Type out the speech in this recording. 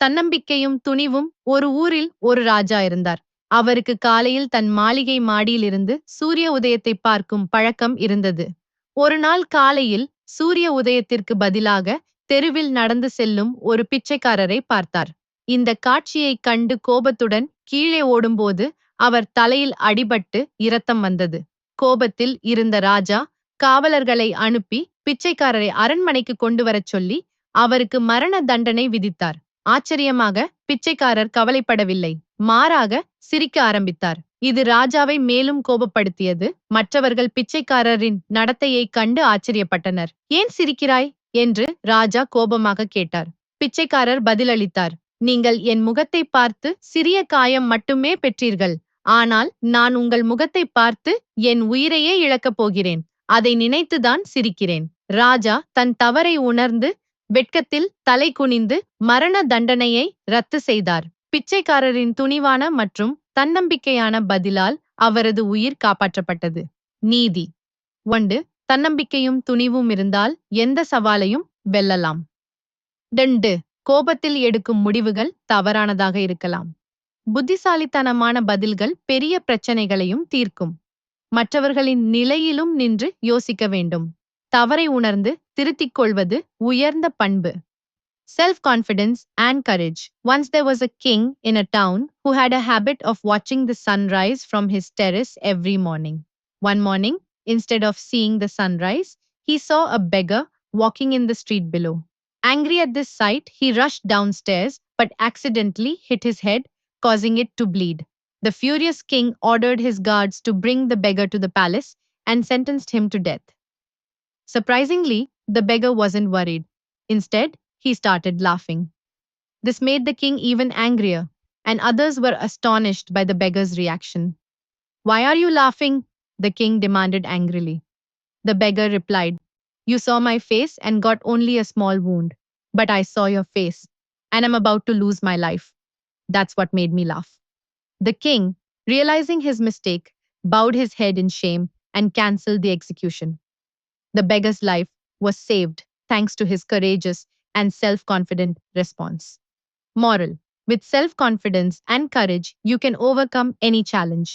தன்னம்பிக்கையும் துணிவும். ஒரு ஊரில் ஒரு ராஜா இருந்தார். அவருக்கு காலையில் தன் மாளிகை மாடியிலிருந்து சூரிய உதயத்தை பார்க்கும் பழக்கம் இருந்தது. ஒரு நாள் காலையில் சூரிய உதயத்திற்கு பதிலாக தெருவில் நடந்து செல்லும் ஒரு பிச்சைக்காரரை பார்த்தார். இந்த காட்சியைக் கண்டு கோபத்துடன் கீழே ஓடும்போது அவர் தலையில் அடிபட்டு இரத்தம் வந்தது. கோபத்தில் இருந்த ராஜா காவலர்களை அனுப்பி பிச்சைக்காரரை அரண்மனைக்கு கொண்டு வரச் சொல்லி அவருக்கு மரண தண்டனை விதித்தார். ஆச்சரியமாக பிச்சைக்காரர் கவலைப்படவில்லை. மாறாக சிரிக்க ஆரம்பித்தார். இது ராஜாவை மேலும் கோபப்படுத்தியது. மற்றவர்கள் பிச்சைக்காரரின் நடத்தையைக் கண்டு ஆச்சரியப்பட்டனர். ஏன் சிரிக்கிறாய் என்று ராஜா கோபமாக கேட்டார். பிச்சைக்காரர் பதிலளித்தார். நீங்கள் என் முகத்தை பார்த்து சிறிய காயம் மட்டுமே பெற்றீர்கள். ஆனால் நான் உங்கள் முகத்தை பார்த்து என் உயிரையே இழக்கப் போகிறேன். அதை நினைத்துதான் சிரிக்கிறேன். ராஜா தன் தவறை உணர்ந்து வெட்கத்தில் தலை குனிந்து மரண தண்டனையை ரத்து செய்தார். பிச்சைக்காரரின் துணிவான மற்றும் தன்னம்பிக்கையான பதிலால் அவரது உயிர் காப்பாற்றப்பட்டது. நீதி 1. தன்னம்பிக்கையும் துணிவும் இருந்தால் எந்த சவாலையும் வெல்லலாம். 2. கோபத்தில் எடுக்கும் முடிவுகள் தவறானதாக இருக்கலாம். புத்திசாலித்தனமான பதில்கள் பெரிய பிரச்சனைகளையும் தீர்க்கும். மற்றவர்களின் நிலையிலும் நின்று யோசிக்க வேண்டும். தவறை உணர்ந்து திருத்திக் கொள்வது உயர்ந்த பண்பு. Self-confidence and courage. Once there was a king in a town who had a habit of watching the sunrise from his terrace every morning. One morning, instead of seeing the sunrise, he saw a beggar walking in the street below. Angry at this sight, he rushed downstairs but accidentally hit his head, causing it to bleed. The furious king ordered his guards to bring the beggar to the palace and sentenced him to death. Surprisingly, the beggar wasn't worried. Instead, he started laughing. This made the king even angrier, and others were astonished by the beggar's reaction. Why are you laughing? The king demanded angrily. The beggar replied, You saw my face and got only a small wound, but I saw your face, and I'm about to lose my life. That's what made me laugh. The king, realizing his mistake, bowed his head in shame and cancelled the execution. The beggar's life was saved thanks to his courageous and self-confident response. Moral: with self-confidence and courage, you can overcome any challenge.